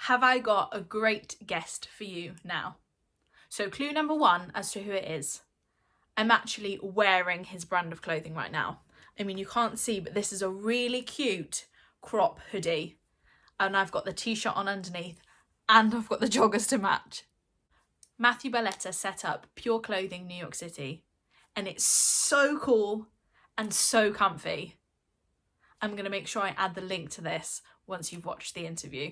have I got a great guest for you now. So clue number one as to who it is. I'm actually wearing his brand of clothing right now. I mean, you can't see, but this is a really cute crop hoodie. And I've got the t-shirt on underneath and I've got the joggers to match. Matthew Barletta set up Pure Clothing New York City, and it's so cool and so comfy. I'm going to make sure I add the link to this once you've watched the interview.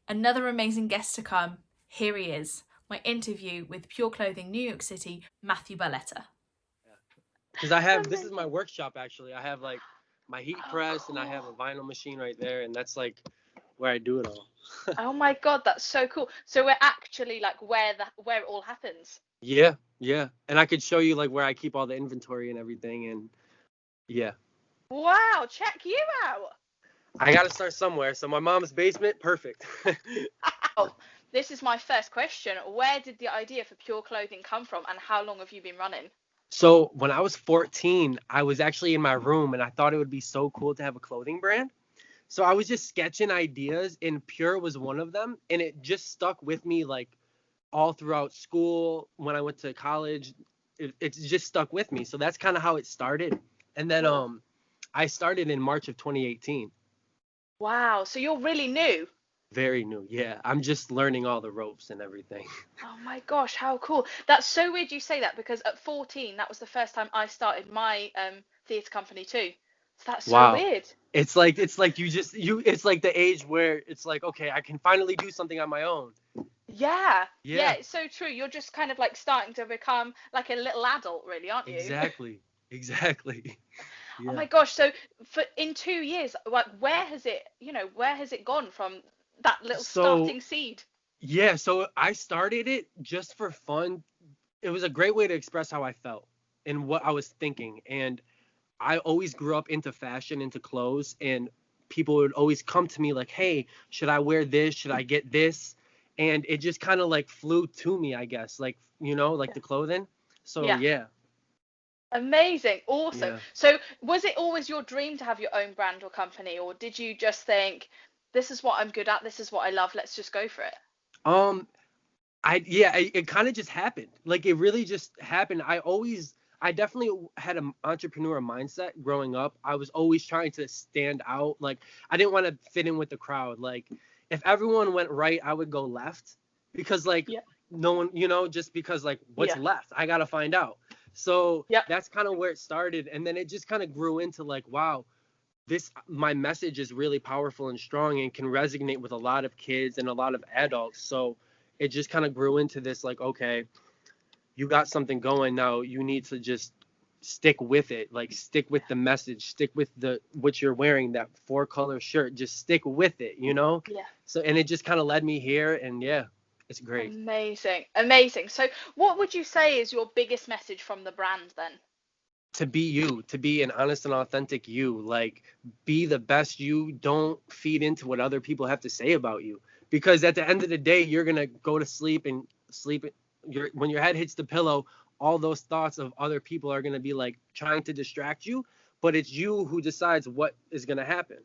Another amazing guest to come. Here he is, my interview with Pure Clothing New York City, Matthew Barletta. Because this is my workshop actually. I have like my heat press and I have a vinyl machine right there, and that's like where I do it all. Oh my God, that's so cool. So we're actually like where it all happens. Yeah. And I could show you like where I keep all the inventory and everything, and yeah. Wow, check you out. I gotta start somewhere. So my mom's basement, perfect. Oh, this is my first question. Where did the idea for Pure Clothing come from, and how long have you been running? So when I was 14, I was actually in my room and I thought it would be so cool to have a clothing brand. So I was just sketching ideas, and Pure was one of them, and it just stuck with me like all throughout school. When I went to college, it just stuck with me. So that's kind of how it started. And then I started in March of 2018. Wow, so you're really new. Very new, yeah. I'm just learning all the ropes and everything. Oh my gosh, how cool. That's so weird you say that, because at 14, that was the first time I started my theatre company too. So that's so weird. It's like it's like the age where it's like, okay, I can finally do something on my own. Yeah, it's so true. You're just kind of like starting to become like a little adult, really, aren't you? Exactly. Yeah. Oh my gosh, so in 2 years, like where has it gone from that little starting seed? Yeah, so I started it just for fun. It was a great way to express how I felt and what I was thinking. And I always grew up into fashion, into clothes, and people would always come to me like, hey, should I wear this? Should I get this? And it just kind of like flew to me, I guess, like, the clothing. So yeah. Amazing. Awesome. Yeah. So was it always your dream to have your own brand or company, or did you just think, this is what I'm good at, this is what I love, let's just go for it? It kind of just happened. Like, it really just happened. I definitely had an entrepreneur mindset growing up. I was always trying to stand out. Like, I didn't want to fit in with the crowd. Like, if everyone went right, I would go left, because like no one, just because like what's left, I got to find out. So that's kind of where it started. And then it just kind of grew into like, wow, my message is really powerful and strong and can resonate with a lot of kids and a lot of adults. So it just kind of grew into this, like, okay, you got something going now. You need to just stick with it. Like, stick with the message, stick with what you're wearing, that 4-color shirt, just stick with it, Yeah. So, and it just kind of led me here, and it's great. Amazing. So what would you say is your biggest message from the brand then? To be you, to be an honest and authentic you. Like, be the best you. Don't feed into what other people have to say about you, because at the end of the day, you're going to go to sleep, and when your head hits the pillow, all those thoughts of other people are going to be like trying to distract you, but it's you who decides what is going to happen.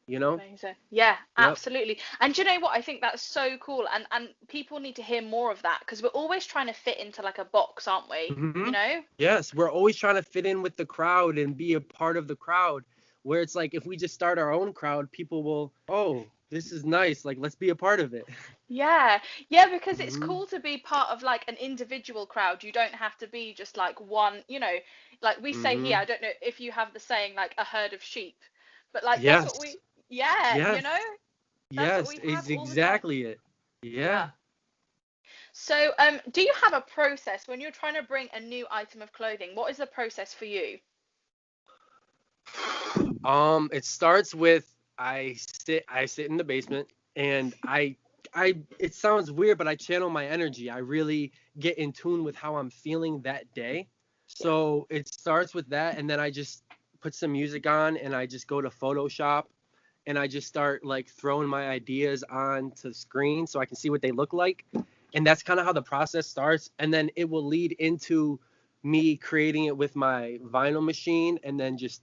Amazing. Yeah, absolutely. And you know what? I think that's so cool. And people need to hear more of that, because we're always trying to fit into like a box, aren't we? Mm-hmm. Yes, we're always trying to fit in with the crowd and be a part of the crowd, where it's like, if we just start our own crowd, people will, oh, this is nice. Like, let's be a part of it. Yeah, because it's cool to be part of like an individual crowd. You don't have to be just like one, like we say here, I don't know if you have the saying like a herd of sheep, but like that's what we, yes, is exactly it. Yeah. So do you have a process when you're trying to bring a new item of clothing? What is the process for you? It starts with, I sit in the basement, and it sounds weird, but I channel my energy. I really get in tune with how I'm feeling that day. So it starts with that, and then I just put some music on, and I just go to Photoshop, and I just start like throwing my ideas onto the screen so I can see what they look like. And that's kind of how the process starts. And then it will lead into me creating it with my vinyl machine, and then just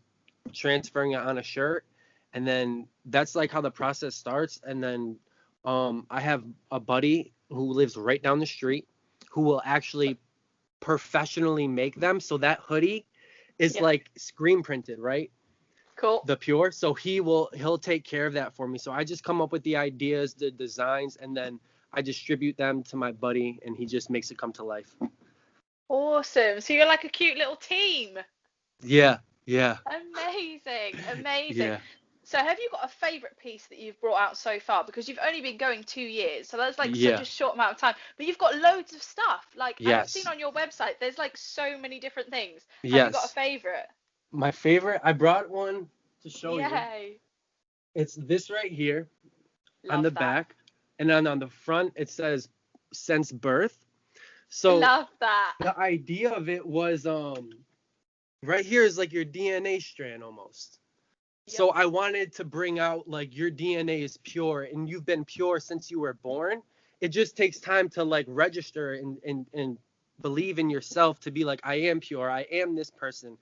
transferring it on a shirt. And then that's like how the process starts. And then I have a buddy who lives right down the street who will actually professionally make them. So that hoodie is Yeah. like screen printed, right? Cool. The Pure. So he'll take care of that for me. So I just come up with the ideas, the designs, and then I distribute them to my buddy, and he just makes it come to life. Awesome. So you're like a cute little team. Yeah, yeah, Amazing. Amazing. yeah, So have you got a favorite piece that you've brought out so far? Because you've only been going 2 years, so that's like such yeah, a short amount of time. But you've got loads of stuff. Like, and I've seen yes, on your website, there's like so many different things. Have you got a yes. favorite? My favorite, I brought one to show you. Yay. It's this right here on Love the that. back, and then on the front it says since birth. So Love that. the idea of it was right here is like your DNA strand almost. Yep. So I wanted to bring out like your DNA is pure and you've been pure since you were born. It just takes time to like register and believe in yourself to be like, I am pure, I am this person.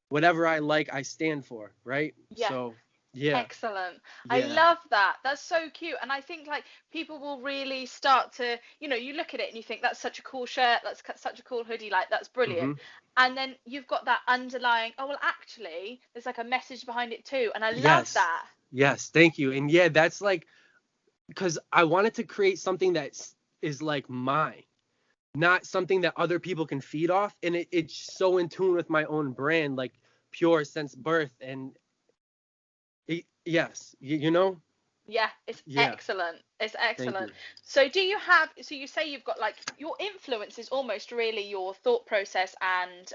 Whatever I like, I stand for, right? Yeah. So yeah. Excellent. I Yeah. love that. That's so cute. And I think like people will really start to, you look at it and you think that's such a cool shirt, that's such a cool hoodie, like that's brilliant. And then you've got that underlying, oh, well, actually, there's like a message behind it too. And I love Yes. that. Yes, thank you. And yeah, that's like because I wanted to create something that is like mine, not something that other people can feed off. And it's so in tune with my own brand, like pure since birth. And yes, you know? Yeah, it's Yeah. Excellent. It's Thank excellent. you. So so you say you've got like your influence is almost really your thought process and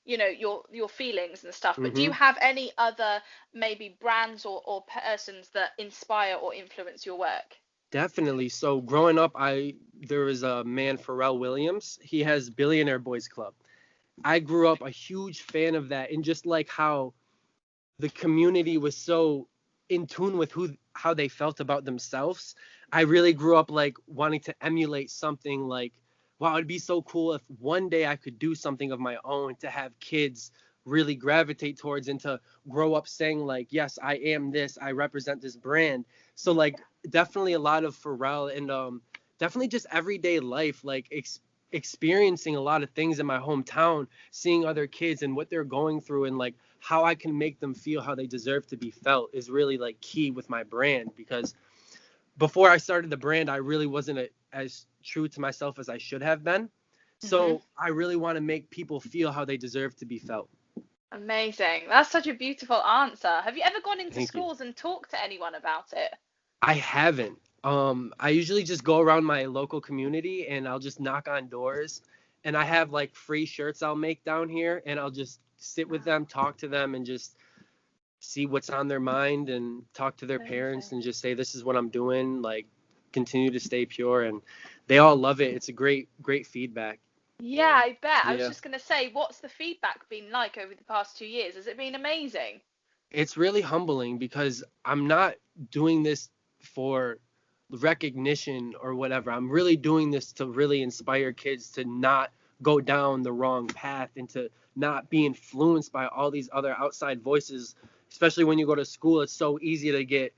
your feelings and stuff. But do you Hmm. have any other maybe brands or persons that inspire or influence your work? Definitely. So growing up, there was a man, Pharrell Williams. He has Billionaire Boys Club. I grew up a huge fan of that, and just like how the community was so in tune with how they felt about themselves. I really grew up like wanting to emulate something like, wow, it'd be so cool if one day I could do something of my own to have kids really gravitate towards and to grow up saying like, yes, I am this, I represent this brand. So like definitely a lot of Pharrell and definitely just everyday life, like experiencing a lot of things in my hometown, seeing other kids and what they're going through and like how I can make them feel how they deserve to be felt is really like key with my brand. Because before I started the brand, I really wasn't as true to myself as I should have been. So I really want to make people feel how they deserve to be felt. Amazing. That's such a beautiful answer. Have you ever gone into Thank you. schools and talked to anyone about it? I haven't. I usually just go around my local community and I'll just knock on doors, and I have like free shirts I'll make down here, and I'll just sit with them, talk to them, and just see what's on their mind and talk to their parents Amazing. and just say, this is what I'm doing, like continue to stay pure. And they all love it. It's a great feedback. Yeah, I bet. I was Yeah. just going to say, what's the feedback been like over the past 2 years? Has it been amazing? It's really humbling because I'm not doing this for recognition or whatever. I'm really doing this to really inspire kids to not go down the wrong path and to not be influenced by all these other outside voices. Especially when you go to school, it's so easy to get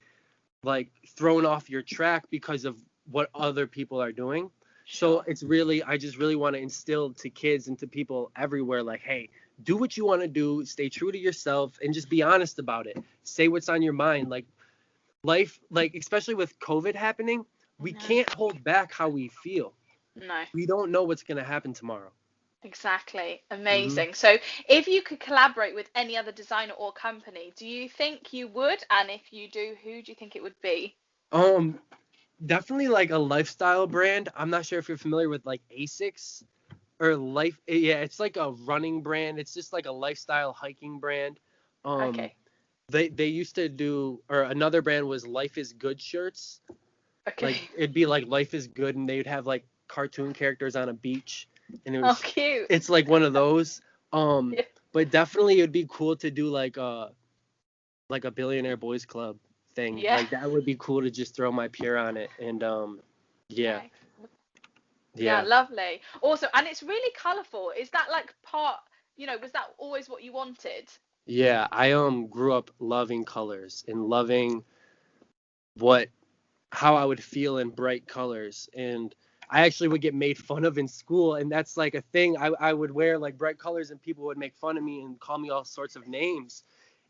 like thrown off your track because of what other people are doing. So Sure. it's really, I just really want to instill to kids and to people everywhere, like, hey, do what you want to do, stay true to yourself, and just be honest about it. Say what's on your mind. Like life, like especially with COVID happening, I we know. can't hold back how we feel. No, We don't know what's going to happen tomorrow. exactly. Hmm. Amazing. So, if you could collaborate with any other designer or company, do you think you would? And if you do, who do you think it would be? Um, Definitely like a lifestyle brand. I'm not sure if you're familiar with like Asics or Life. Yeah, it's like a running brand. It's just like a lifestyle hiking brand. Um, Okay. they used to do, or another brand was Life is Good shirts. Like Okay. it'd be like Life is Good, and they'd have like cartoon characters on a beach, and Oh, cute. it's like one of those. Um, Yeah. but definitely it'd be cool to do like a Billionaire Boys Club thing. Yeah. Like that would be cool to just throw my Pure on it, and yeah, Excellent. Yeah, yeah. lovely. Also, and it's really colourful. Is that like was that always what you wanted? Yeah, I grew up loving colors and loving what how I would feel in bright colors. And I actually would get made fun of in school, and that's like a thing. I would wear like bright colors and people would make fun of me and call me all sorts of names.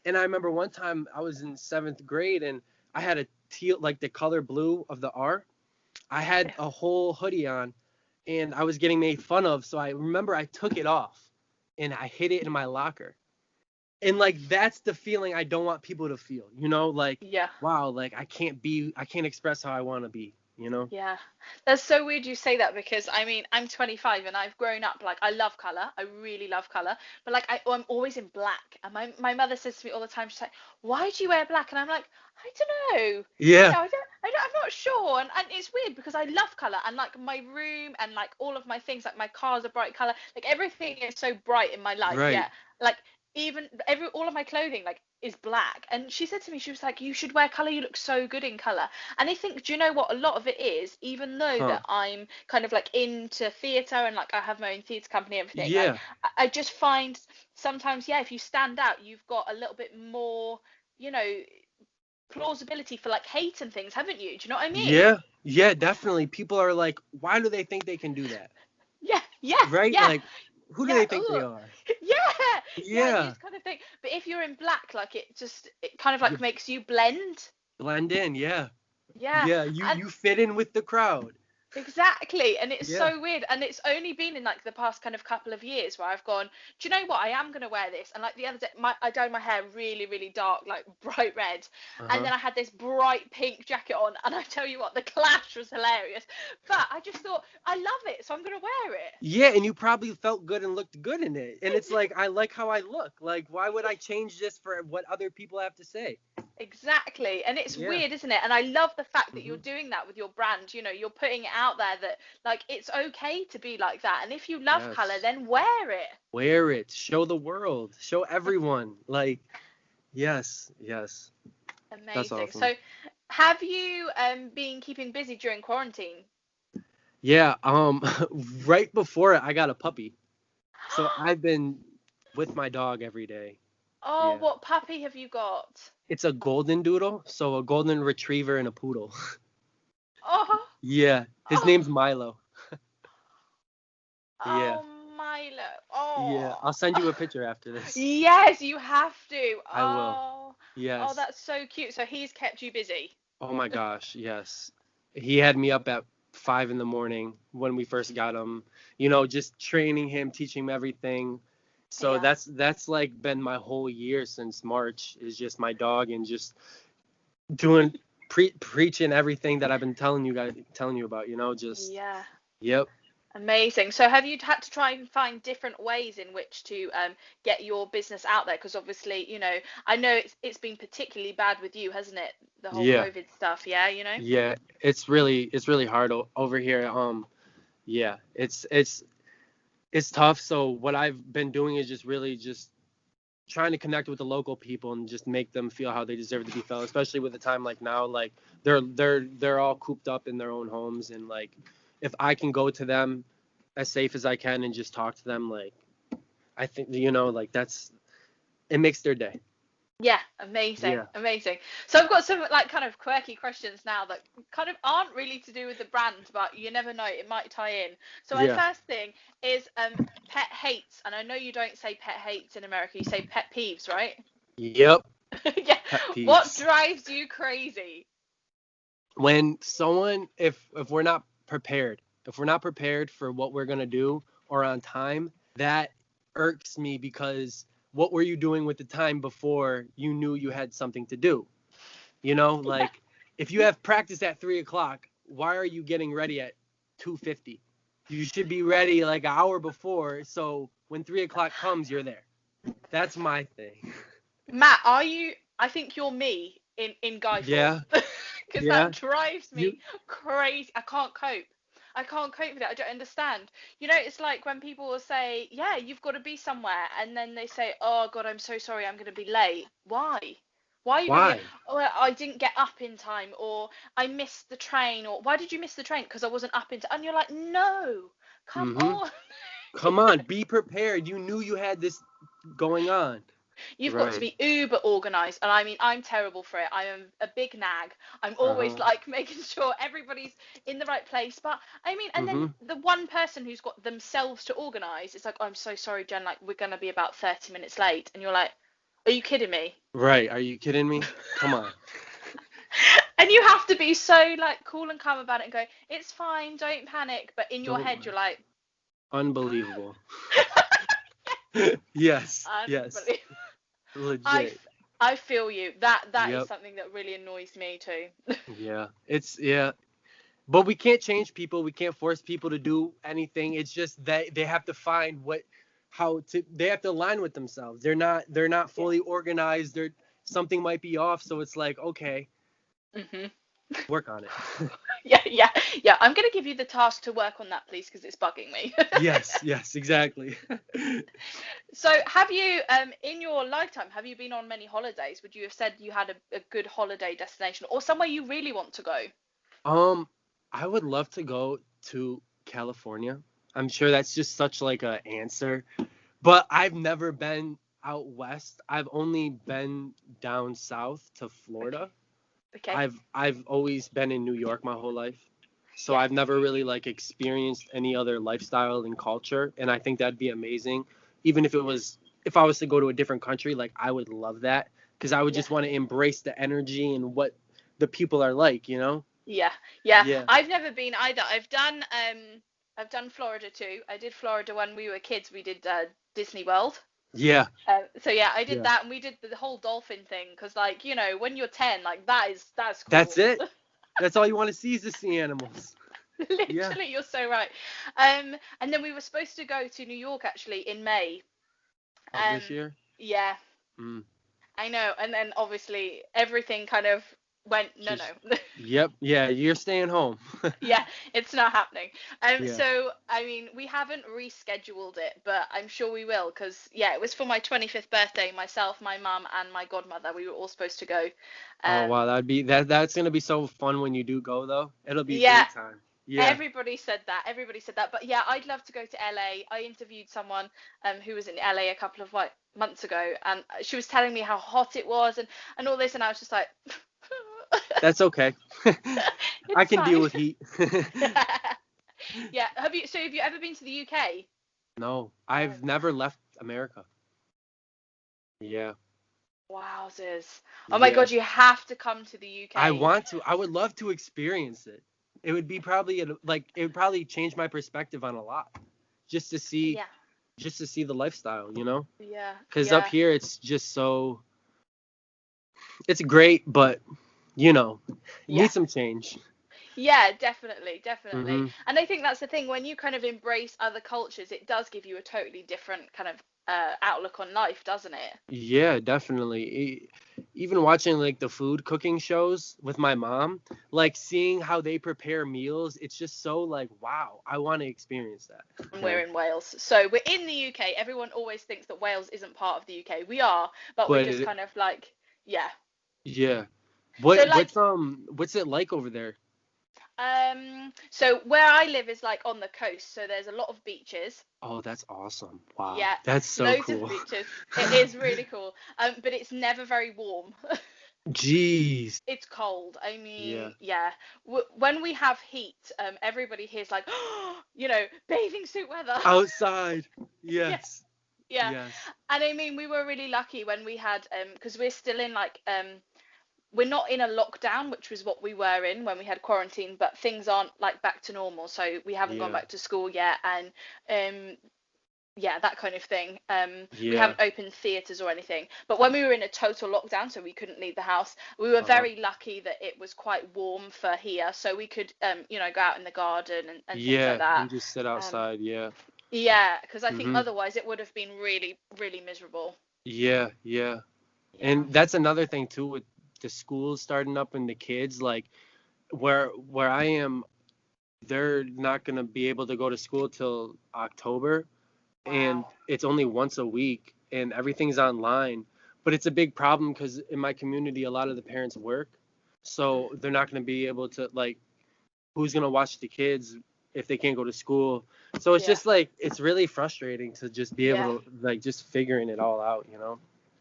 And I remember one time I was in 7th grade and I had a teal, like the color blue of the R. I had a whole hoodie on and I was getting made fun of. So I remember I took it off and I hid it in my locker. And like that's the feeling I don't want people to feel, like, Yeah. wow, like I can't express how I want to be. Yeah, that's so weird you say that because I mean I'm 25 and I've grown up like I love color, I really love color, but like I'm always in black. And my mother says to me all the time, she's like, "Why do you wear black?" And I'm like, "I don't know, Yeah, I'm not sure." And it's weird because I love color and like my room and like all of my things, like my car's a bright color, like everything is so bright in my life. right. Yeah, like even all of my clothing like is black. And she said to me, she was like, "You should wear color. You look so good in color." And I think, do you know what? A lot of it is, even though Huh. that I'm kind of like into theatre and like I have my own theatre company, everything, like Yeah. I just find sometimes, yeah, if you stand out, you've got a little bit more, you know, plausibility for like hate and things, haven't you? Do you know what I mean? Yeah. Yeah, definitely. People are like, why do they think they can do that? Yeah, yeah, Right? yeah, Like, who do yeah, they think they ugh. are? Yeah, yeah, you Yeah. just kind of think. But if you're in black, like it kind of You like makes you blend. blend in, yeah. Yeah, Yeah, you and you fit in with the crowd. exactly. And it's Yeah. so weird. And it's only been in like the past kind of couple of years where I've gone, do you know what? I am going to wear this. And like the other day, I dyed my hair really, really dark, like bright red. And Uh-huh. then I had this bright pink jacket on. And I tell you what, the clash was hilarious. But I just thought, I love it. So I'm going to wear Yeah, and you probably felt good and looked good in it. And it's it. like, I like how I look. Like, why would I change this for what other people have to say? Exactly. And it's Yeah. weird, isn't it? And I love the fact that you're Hmm. doing that with your brand. You know, you're putting it out there that like it's okay to be like that. And if you love color, Yes. then wear it. Wear it. Show the world. Show everyone. Like, yes, yes. That's Amazing. awesome. So, have you been keeping busy during quarantine? Yeah, right before it, I got a puppy. So I've been with my dog every day. Oh, Yeah. what puppy have you got? It's a golden doodle, so a golden retriever and a poodle. Oh, Yeah. His oh, name's Milo. Yeah. oh, Milo. Yeah. I'll Oh, send you a picture after this. yes, you have to. I will. Oh, Yes. that's so cute. So he's kept you busy. Oh my gosh, yes. He had me up at 5 in the morning when we first got him, just training him, teaching him everything. So Yeah. that's like been my whole year since March is just my dog and just doing preaching everything that I've been telling you about, just Yeah. yep. Amazing. So have you had to try and find different ways in which to get your business out there? Because obviously, I know it's been particularly bad with you, hasn't it? The whole Yeah. COVID stuff, yeah, you know? Yeah, it's really hard over here. Yeah, it's tough. So what I've been doing is just really just trying to connect with the local people and just make them feel how they deserve to be felt, especially with a time like now. Like they're all cooped up in their own homes, and like if I can go to them as safe as I can and just talk to them, like I think like that's it makes their day. Yeah, amazing, Yeah. amazing. So I've got some like kind of quirky questions now that kind of aren't really to do with the brand, but you never know, it might tie in. So my Yeah. first thing is pet hates, and I know you don't say pet hates in America, you say pet peeves, right? Yep. Yeah. Pet What peeves. drives you crazy? When someone if we're not prepared for what we're gonna do or on time, that irks me because what were you doing with the time before you knew you had something to do? Yeah. Like if you have practice at 3 o'clock, why are you getting ready at 2:50? You should be ready like an hour before, so when 3 o'clock comes, you're there. That's my thing. Matt, I think you're me in guy form Yeah, because that yeah. drives You me crazy. I can't cope. I can't cope with it. I don't understand. It's like when people will say, "Yeah, you've got to be somewhere," and then they say, "Oh God, I'm so sorry, I'm going to be late." Why? Why are you going to be? why? Oh, well, I didn't get up in time, or I missed the train, or why did you miss the train? Because I wasn't up in time. And you're like, "No, come Mhm. on." Come on, be prepared. You knew you had this going on. You've got to Right. be uber organized. And I mean, I'm terrible for it. I am a big nag. I'm always Uh-huh. like making sure everybody's in the right place. But I mean, and then Mm-hmm. the one person who's got themselves to organize, it's like, oh, I'm so sorry, Jen, like we're going to be about 30 minutes late. And you're like, are you kidding me? Right. Are you kidding me? Come on. And you have to be so like cool and calm about it and go, it's fine, don't panic. But in your Don't head, worry. you're like, Unbelievable. Yes. Yes. unbelievable. I, Legit. f- I feel you. That is Yep. something that really annoys me too. Yeah. Yeah. But we can't change people. We can't force people to do anything. It's just that they have to find they have to align with themselves. They're not Yeah. fully organized. Something might be off. So it's like, okay, hmm work on it. yeah. I'm gonna give you the task to work on that, please, because it's bugging me. Yes, exactly. So, have you, in your lifetime, have you been on many holidays? Would you have said you had a good holiday destination or somewhere you really want to go? Um, I would love to go to California. I'm sure that's just such like a answer, but I've never been out west. I've only been down south to Okay. Florida. Okay. I've always been in New York my whole life. So Yeah. I've never really like experienced any other lifestyle and culture, and I think that'd be amazing. Even if I was to go to a different country, like I would love that because I would Yeah. just want to embrace the energy and what the people are like, you know? Yeah. Yeah. Yeah. I've never been either. I've done Florida too. I did Florida when we were kids. We did Disney World. Yeah. So yeah, I did Yeah. that, and we did the whole dolphin thing because, like, when you're 10, like that's That's cool. it. That's all you want to see is to see animals. Yeah. Literally, you're so right. And then we were supposed to go to New York actually in May. Of this Um, year. yeah, Mm. I know. And then obviously everything kind of went no, Just. no. Yep. Yeah. You're staying home. Yeah, it's not happening. Yeah. So I mean, we haven't rescheduled it, but I'm sure we will because yeah, it was for my 25th birthday. Myself, my mum, and my godmother. We were all supposed to go. Oh wow, Um, that's gonna be so fun when you do go though. It'll be a yeah, great time. Yeah. everybody said that. Everybody said that. But yeah, I'd love to go to LA. I interviewed someone who was in LA a couple of months ago, and she was telling me how hot it was and all this, and I was just like, That's okay. I it's can deal fine. with heat. Yeah. Have you ever been to the UK? No, No. I've never left America. Yeah. Wowzers. Oh my Yeah. God, you have to come to the I UK. want to. I would love to experience it. It would be probably it would probably change my perspective on a lot. Just to see Yeah. just to see the lifestyle, you know? Yeah. Cuz up Yeah. here it's just so it's great, but you know, it Yeah. needs some change. Yeah, definitely, definitely. Mhm. And I think that's the thing, when you kind of embrace other cultures, it does give you a totally different kind of outlook on life, doesn't it? Yeah, definitely. Even watching like the food cooking shows with my mom, like seeing how they prepare meals, it's just so like, wow, I want to experience And that. we're in Wales. So we're in the UK. Everyone always thinks that Wales isn't part of the UK. We are, but we're But just kind of like, yeah. yeah. So What like what's it like over there? so where I live is like on the coast, so there's a lot of beaches. Oh, that's awesome. Wow. Yeah, That's so loads of cool. beaches. It is really cool. But it's never very warm. Jeez. It's cold. I Yeah. mean, yeah. When we have heat, everybody here's like, bathing suit weather. Outside. Yeah, Yes. yeah. Yes. And I mean, we were really lucky when we had because we're still in like we're not in a lockdown, which was what we were in when we had quarantine, but things aren't like back to normal. So we haven't gone Yeah. back to school yet, and yeah, that kind of thing. We Yeah. haven't opened theatres or anything. But when we were in a total lockdown, so we couldn't leave the house, we were Uh-huh. very lucky that it was quite warm for here, so we could, go out in the garden and things like Yeah, that. and just sit Um, outside. Yeah. yeah, because I think Mhm. otherwise it would have been really, really miserable. Yeah, yeah. Yeah. And that's another thing too with the schools starting up and the kids like where I am, they're not going to be able to go to school till October, and Wow. it's only once a week and everything's online. But it's a big problem because in my community a lot of the parents work, so Mm, they're not going to be able to like who's going to watch the kids if they can't go to school. So it's yeah. just like it's really frustrating to just be able Yeah. to like just figuring it all out, you know?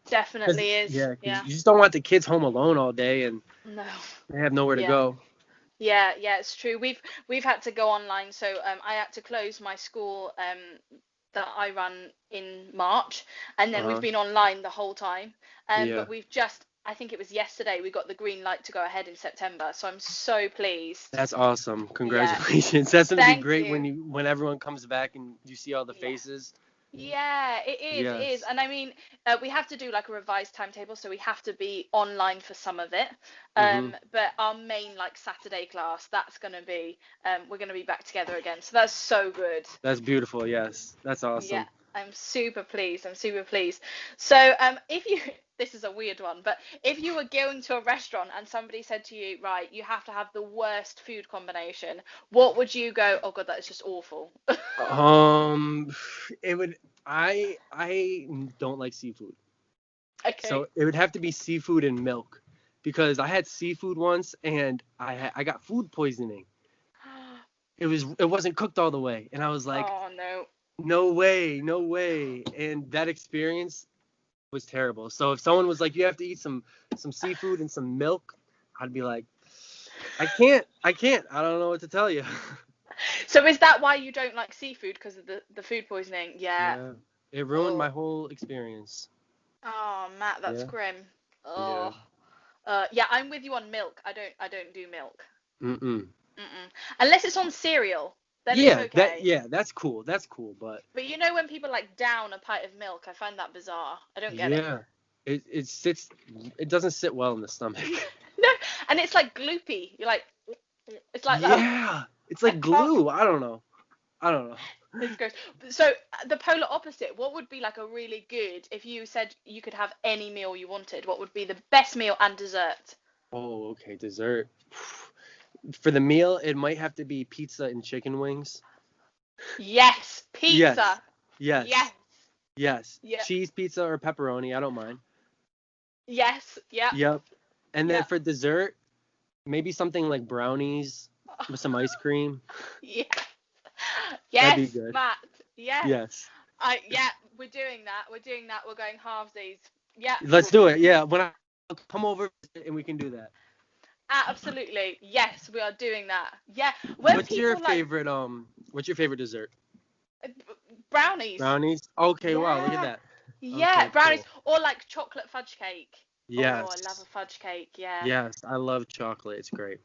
Definitely is. Yeah, 'cause Yeah. you just don't want the kids home alone all day and No. they have nowhere to Yeah. go. Yeah, yeah, it's true. We've had to go online, so I had to close my school that I run in March, and then we've Uh-huh. been online the whole time. Yeah. But we've just, I think it was yesterday, we got the green light to go ahead in September, so I'm so pleased. That's awesome. Yeah, Congratulations. That's gonna be thank great you. when everyone comes back and you see all the Yeah. faces. Yeah, it is. Yes. And I mean, we have to do like a revised timetable, so we have to be online for some of it. Mhm. But our main like Saturday class, that's gonna be, we're gonna be back together again. So that's so good. That's beautiful. Yes. That's Yeah, awesome. I'm super pleased. I'm super pleased. So, if you, this is a weird one, but if you were going to a restaurant and somebody said to you, right, you have to have the worst food combination, what would you go, oh God, that is just awful? Um, it would. I don't like seafood, Okay. so it would have to be seafood and milk, because I had seafood once and I got food poisoning. It wasn't cooked all the way, and I was like, Oh no. no way, no way, and that experience was terrible. So if someone was like, you have to eat some seafood and some milk, I'd be like, I can't. I don't know what to tell you. So is that why you don't like seafood because of the food poisoning? Yeah. Yeah, it ruined my Oh. whole experience. Oh, Matt, that's Yeah, grim. yeah. Oh. Yeah, I'm with you on milk. I don't do milk. Mm-mm. Mm-mm. Unless it's on cereal, then it's Yeah, okay. that's cool. That's cool, but But you know when people like down a pint of milk, I find that bizarre. I don't get it. yeah, it sits. It doesn't sit well in the stomach. No, and it's like gloopy. You're like, it's like that. Yeah, it's I like can't. glue. I don't know. I don't know. It's gross. So the polar opposite, what would be like a really good, if you said you could have any meal you wanted, what would be the best meal and dessert? Oh, okay, dessert. For the meal, it might have to be pizza and chicken wings. Yes, Yes, pizza. yes, Yes. yes. Yeah. Cheese pizza or pepperoni, I don't mind. Yes. Yeah. Yep. And then Yeah. for dessert, maybe something like brownies with some ice cream. Yeah. That'd be Yes, good. Matt. Yes. Yes. Yeah, we're doing that. We're doing that. We're going halvesies. Yeah. Let's do it. Yeah, when I come over and we can do that. Absolutely. Yes, we are doing that. Yeah. When What's your people like favorite what's your favorite dessert? brownies. Brownies? Okay, wow, look at Yeah. that. Yeah, Okay, brownies cool. or like chocolate fudge cake. Oh, I love Yes. a fudge cake. Yeah. Yes, I love chocolate. It's great.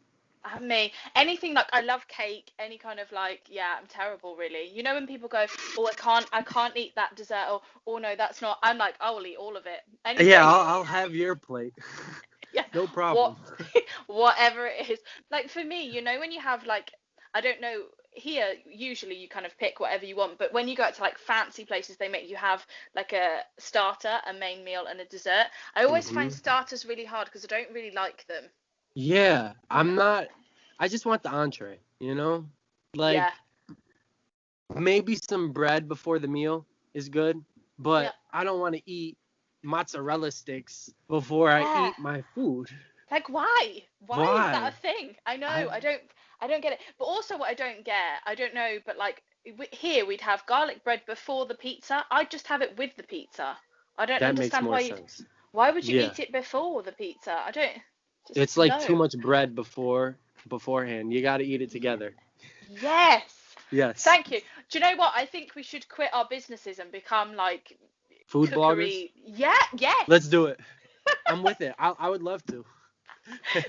Me, anything like I love cake, any kind of like, yeah, I'm terrible really. You know when people go, oh, I can't eat that dessert, or oh no, that's not. I'm like, I will eat all of it, Yeah, anything. I'll have your plate. Yeah, No what, problem. whatever it is. Like for me, you know, when you have like, I don't know, here usually you kind of pick whatever you want, but when you go out to like fancy places, they make you have like a starter, a main meal, and a dessert. I always find Hmm. starters really hard because I don't really like them. Yeah, I just want the entree, you know? Yeah, Like maybe some bread before the meal is good, yeah, but I don't want to eat mozzarella sticks before I yeah. eat my food. Like why? Why is that a Why? thing? I know, I I don't get it. But also what I don't get, I don't know, but like here we'd have garlic bread before the pizza. I'd just have it with the pizza. I don't That makes understand more why sense. why would you Yeah. eat it before the pizza? I don't just It's like too no. much bread beforehand. You got to eat it together. Yes. Yes. Thank you. Do you know what? I think we should quit our businesses and become like Food bloggers? cookery. Yeah, yes. Let's do it. I'm with it. I would love to.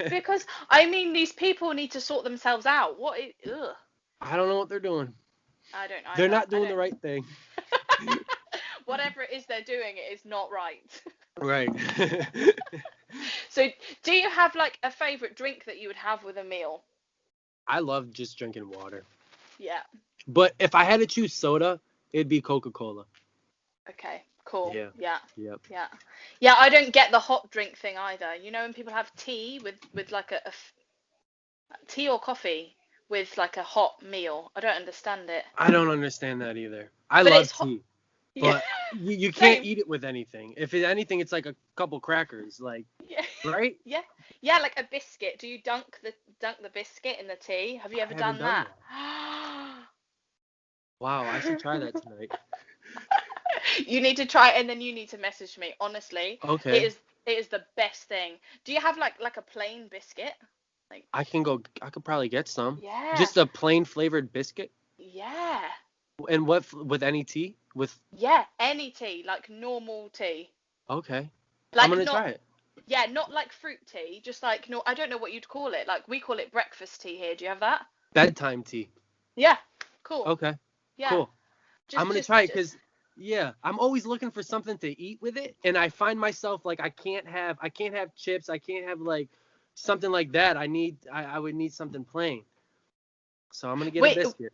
Because I mean these people need to sort themselves out. Ugh. I don't know what they're doing. I don't They're either. not I doing the don't. right thing. Whatever it is they're doing, it is not right. Right. So, do you have like a favorite drink that you would have with a meal? I love just drinking water. Yeah. But if I had to choose soda, it'd be Coca-Cola. Okay. Cool. Yeah. Yeah. Yep. Yeah. Yeah. I don't get the hot drink thing either. You know, when people have tea with like tea or coffee with like a hot meal, I don't understand it. I don't understand that either. I But love it's hot. tea, Yeah. but you can't Same. eat it with anything. If it, anything, it's like a couple crackers, like, Yeah. right? Yeah. Yeah. Like a biscuit. Do you dunk the biscuit in the tea? Have you I ever haven't done done that? that. Wow, I should try that tonight. You need to try it, and then you need to message me. Honestly, Okay. it is the best thing. Do you have like a plain biscuit? Like, I could probably get some. yeah, Just a plain flavored biscuit. yeah, And with any tea? With yeah. Any tea, like normal tea, okay. I'm like gonna not try it. yeah, not like fruit tea, just like no, I don't know what you'd call it. Like we call it breakfast tea here. Do you have that? Bedtime tea. Yeah, cool. Okay. Yeah, Cool. I'm just gonna just try it just because yeah, I'm always looking for something to eat with it, and I find myself like I can't have chips, I can't have like something like that. I would need something plain. So I'm gonna get a wait. biscuit.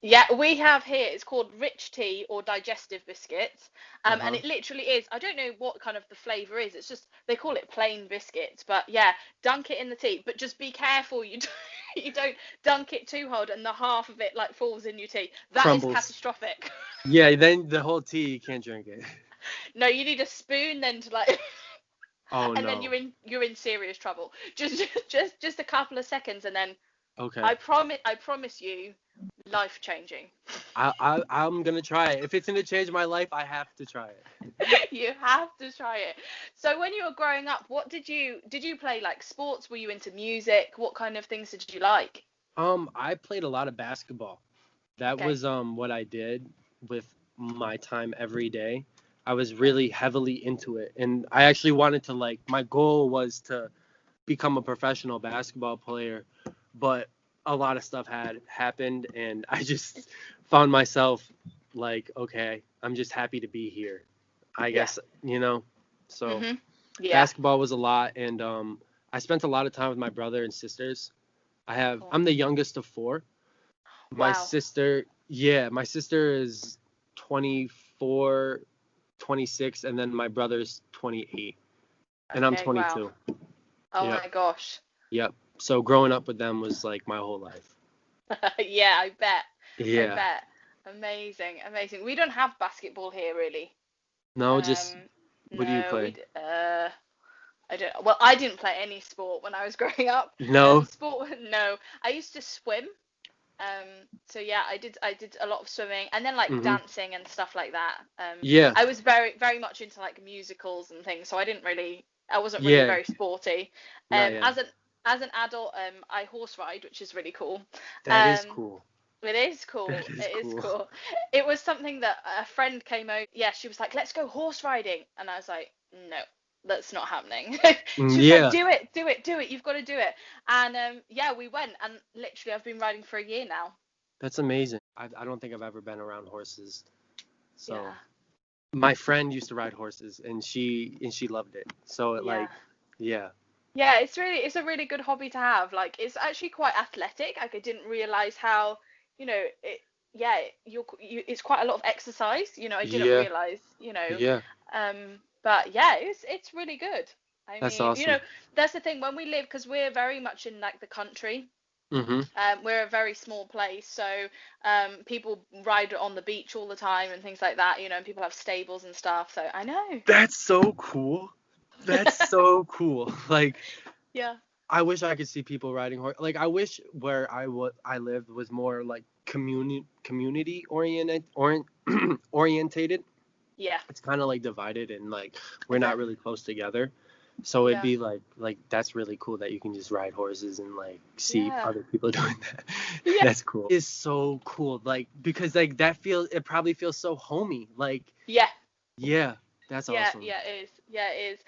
Yeah, we have here, it's called rich tea or digestive biscuits. And Uh-huh. it literally is, I don't know what kind of the flavour is. It's just they call it plain biscuits. But yeah, dunk it in the tea. But just be careful you don't dunk it too hard and the half of it like falls in your tea. That is Crumbles. catastrophic. Yeah, then the whole tea you can't drink it. No, you need a spoon then to like Oh and then no. you're in serious trouble. Just a couple of seconds and then Okay. I promise you life changing. I'm gonna try it. If it's gonna change my life, I have to try it. You have to try it. So when you were growing up, what did you play like sports? Were you into music? What kind of things did you like? I played a lot of basketball. That Okay. was what I did with my time every day. I was really heavily into it, and I actually wanted to like my goal was to become a professional basketball player, but a lot of stuff had happened, and I just found myself like, okay, I'm just happy to be here. I Yeah. guess, you know. So Mhm. Yeah. basketball was a lot, and I spent a lot of time with my brother and sisters. Cool. I'm the youngest of four. Wow. My sister is 24, 26, and then my brother's 28, and I'm Okay. Wow. 22. Oh Yep, my gosh. yep. So growing up with them was like my whole life. Yeah, I bet. I Yeah. bet. Amazing. Amazing. We don't have basketball here really. No, just Um, what do you no, play? I don't. Well, I didn't play any sport when I was growing up. No. No. I used to swim. So yeah, I did a lot of swimming and then like Mhm. dancing and stuff like that. Yeah. I was very much into like musicals and things, so I wasn't really Yeah. very sporty. Not yet. As an adult, I horse ride, which is really cool. That is Um, cool. it is That cool. is It is cool. cool. It was something that a friend came over. Yeah, she was like, "Let's go horse riding," and I was like, "No, that's not happening." She was like, Yeah. "Do it, do it, do it. You've got to do it." And yeah, we went, and literally, I've been riding for a year now. That's amazing. I don't think I've ever been around horses. So Yeah, my friend used to ride horses, and she loved it. So it yeah, like, yeah. yeah. It's a really good hobby to have. Like, it's actually quite athletic. Like, I didn't realize how, it. Yeah, it's quite a lot of exercise. I didn't Yeah. realize. Yeah. But yeah, it's really good. I That's mean, awesome. that's the thing when we live, because we're very much in like the country. Mhm. We're a very small place, so people ride on the beach all the time and things like that, and people have stables and stuff. So I know. That's so cool. That's so cool. Like Yeah. I wish I could see people riding horse. Like I wish where I lived was more like community orientated. Yeah. It's kind of like divided and like we're not Okay. really close together. So it'd Yeah. be like that's really cool that you can just ride horses and like see Yeah. other people doing that. Yeah. That's cool. It's so cool. Like because like it probably feels so homey. Like Yeah. yeah, that's Yeah. awesome. Yeah. It is. Yeah. It is.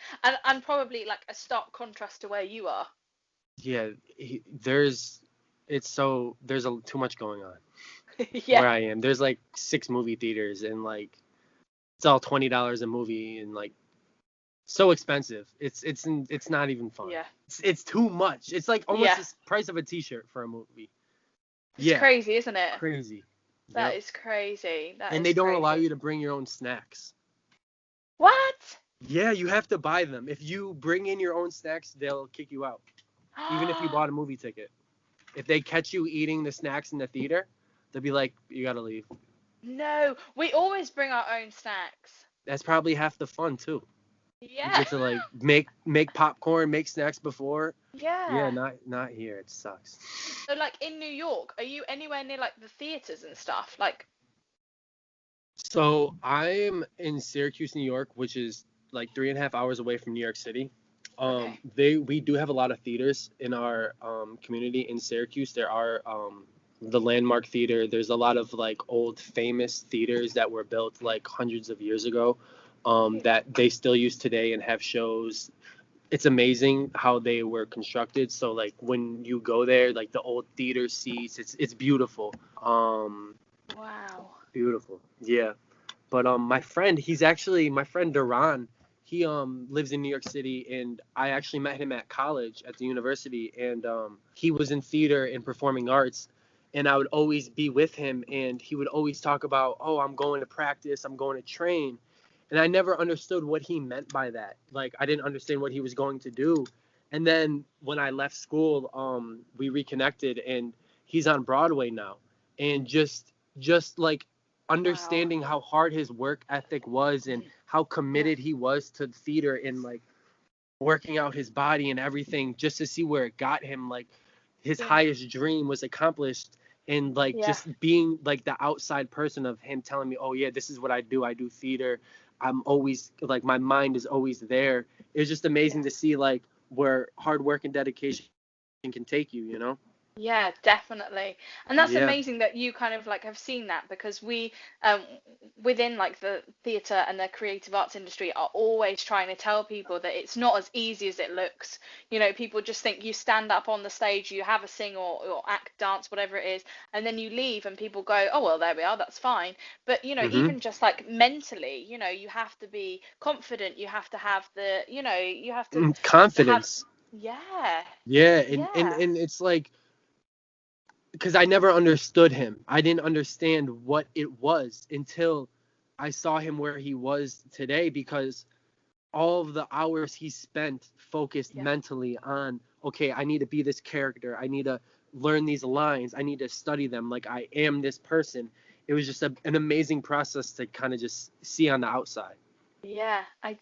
And probably like a stark contrast to where you are. Yeah, there's too much going on Yeah. where I am. There's like 6 movie theaters and like it's all $20 a movie and like so expensive. It's not even fun. Yeah. It's too much. It's like almost Yeah. the price of a t-shirt for a movie. It's Yeah, crazy, isn't it? crazy. That Yep. is crazy. That And is they don't allow crazy. you to bring your own snacks. What? Yeah, you have to buy them. If you bring in your own snacks, they'll kick you out. Even if you bought a movie ticket. If they catch you eating the snacks in the theater, they'll be like, you gotta leave. No, we always bring our own snacks. That's probably half the fun too. You Yeah. get to like make popcorn, make snacks before. Yeah, Yeah. not here. It sucks. So like in New York, are you anywhere near like the theaters and stuff? Like So I'm in Syracuse, New York, which is like 3.5 hours away from New York City. Okay. We do have a lot of theaters in our community in Syracuse. There are the Landmark Theater. There's a lot of like old famous theaters that were built like hundreds of years ago, that they still use today and have shows. It's amazing how they were constructed. So like when you go there, like the old theater seats, it's beautiful. Wow. Beautiful. Yeah. But my friend Duran. He lives in New York City, and I actually met him at college at the university, and he was in theater and performing arts, and I would always be with him, and he would always talk about, oh, I'm going to practice, I'm going to train, and I never understood what he meant by that. Like I didn't understand what he was going to do, and then when I left school, we reconnected, and he's on Broadway now, and just like Wow. understanding how hard his work ethic was and how Yeah. committed he was to theater and like working out his body and everything just to see where it got him, like his Yeah. highest dream was accomplished, and like Yeah. just being like the outside person of him telling me, oh yeah, this is what I do theater. I'm always like my mind is always there. It's just Yeah. amazing to see like where hard work and dedication can take you, you know. Yeah, definitely. And that's Yeah. amazing that you kind of like have seen that, because we within like the theatre and the creative arts industry are always trying to tell people that it's not as easy as it looks. You know, people just think you stand up on the stage, you have a sing or act, dance, whatever it is, and then you leave and people go, "Oh, well, there we are, that's fine." But, you know, Mm-hmm. even just like mentally, you know, you have to be confident, you have to have the, you know, you have to have, Confidence. yeah. Yeah, Yeah. and it's like because I never understood him. I didn't understand what it was until I saw him where he was today, because all of the hours he spent focused Yeah. mentally on, okay, I need to be this character. I need to learn these lines. I need to study them like I am this person. It was just an amazing process to kind of just see on the outside. Yeah, I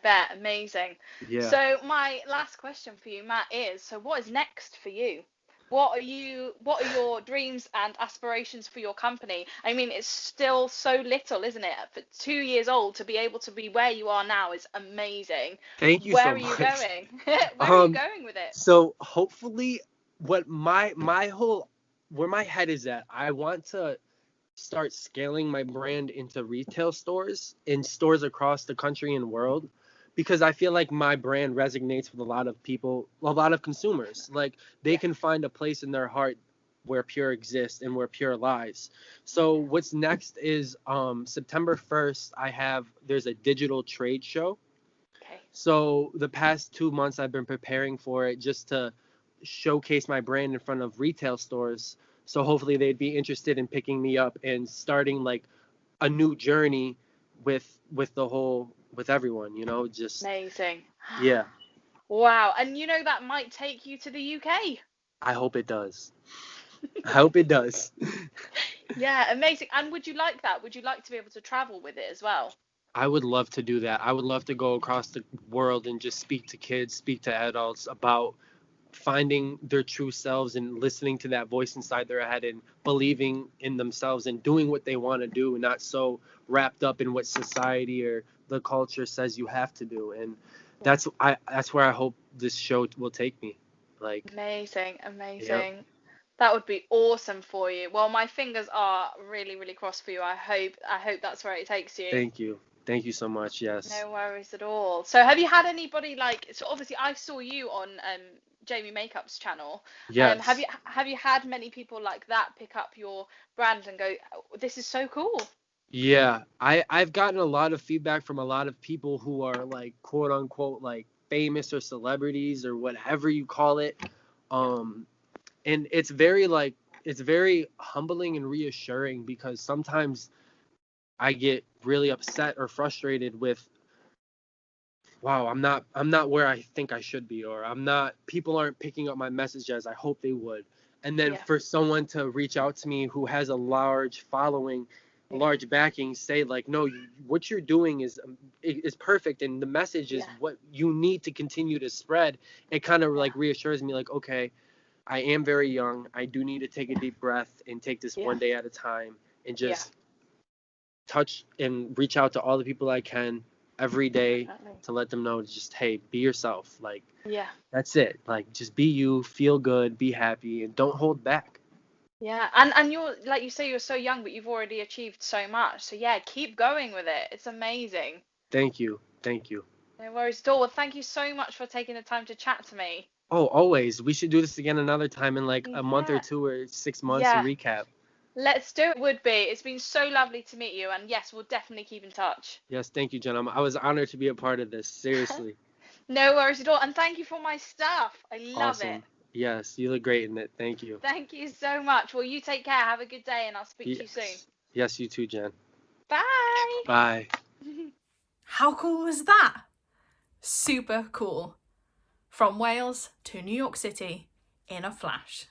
bet. Amazing. Yeah. So my last question for you, Matt, is so what is next for you? What are your dreams and aspirations for your company? I mean, it's still so little, isn't it? For 2 years old to be able to be where you are now is amazing. Thank you Where so are you much. going? Where are you Um, going with it? so hopefully what my whole where my head is at, I want to start scaling my brand into retail stores in stores across the country and world, because I feel like my brand resonates with a lot of people, a lot of consumers. Like they Yeah. can find a place in their heart where Pure exists and where Pure lies. So what's next is September 1st there's a digital trade show. Okay. So the past 2 months I've been preparing for it just to showcase my brand in front of retail stores. So hopefully they'd be interested in picking me up and starting like a new journey with everyone, just Amazing. yeah. Wow. And you know that might take you to the UK. I hope it does. I hope it does. Yeah, amazing. And would you like that? Would you like to be able to travel with it as well? I would love to do that. I would love to go across the world and just speak to kids, speak to adults about finding their true selves and listening to that voice inside their head and believing in themselves and doing what they want to do, and not so wrapped up in what society or the culture says you have to do. And Yeah. that's where I hope this show will take me. Like, Amazing, yep. amazing. That would be awesome for you. Well, my fingers are really, really crossed for you. I hope that's where it takes you. Thank you. Thank you so much. Yes. No worries at all. So have you had anybody like, so obviously I saw you on Jamie Makeup's channel. Have Yes. you had many people like that pick up your brand and go, "Oh, this is so cool." Yeah, I've gotten a lot of feedback from a lot of people who are like quote unquote like famous or celebrities or whatever you call it. Yeah. Um and it's very humbling and reassuring, because sometimes I get really upset or frustrated with, wow, I'm not where I think I should be, or people aren't picking up my message as I hope they would. And then Yeah. for someone to reach out to me who has a large following, a Yeah. large backing, say like, no, what you're doing is perfect, and the message is Yeah. what you need to continue to spread. It kind of Yeah. like reassures me, like, okay, I am very young. I do need to take a deep breath and take this Yeah. one day at a time and Yeah. just touch and reach out to all the people I can every day Definitely. to let them know, just, hey, be yourself. Like, Yeah. that's it. Like, just be you, feel good, be happy, and don't hold back. Yeah, and you're, like you say, you're so young, but you've already achieved so much. So yeah, keep going with it. It's amazing. Thank you. Thank you. No worries at all. Well, thank you so much for taking the time to chat to me. Oh, always. We should do this again another time in like a month or Yeah. 2 or 6 months Yeah. and recap. Let's do it. Would be. It's been so lovely to meet you, and yes, we'll definitely keep in touch. Yes, thank you, Jenna. I was honored to be a part of this. Seriously. No worries at all. And thank you for my stuff. I love it. Awesome. Yes, you look great in it. Thank you. Thank you so much. Well, you take care. Have a good day, and I'll speak to you soon. Yes, you too, Jen. Bye. Bye. How cool was that? Super cool. From Wales to New York City in a flash.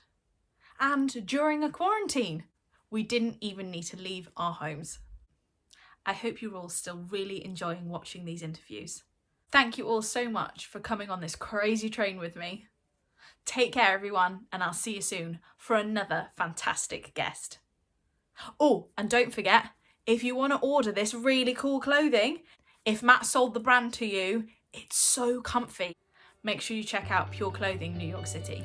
And during a quarantine, we didn't even need to leave our homes. I hope you're all still really enjoying watching these interviews. Thank you all so much for coming on this crazy train with me. Take care, everyone, and I'll see you soon for another fantastic guest. Oh, and don't forget, if you want to order this really cool clothing, if Matt sold the brand to you, it's so comfy. Make sure you check out Pure Clothing New York City.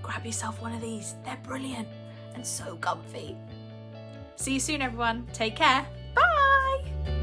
Grab yourself one of these. They're brilliant and so comfy. See you soon, everyone. Take care. Bye.